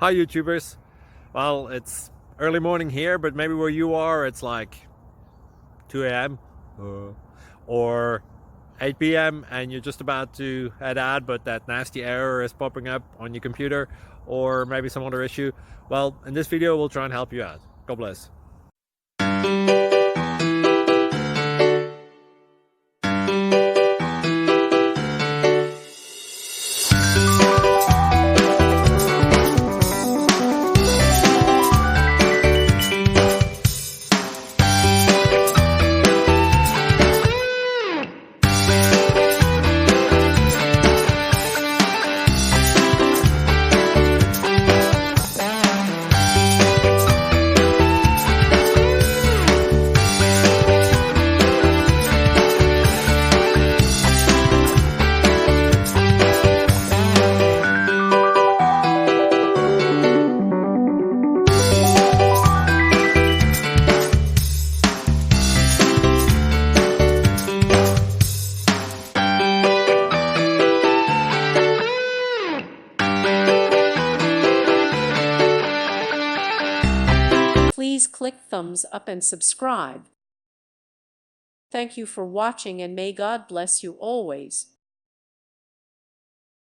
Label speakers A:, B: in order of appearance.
A: Hi YouTubers. Well, it's early morning here, but maybe where you are it's like 2 a.m. or 8 p.m. and you're just about to head out, but that nasty error is popping up on your computer, or maybe some other issue. Well, in this video we'll try and help you out. God bless.
B: Please click thumbs up and subscribe. Thank you for watching, and may God bless you always.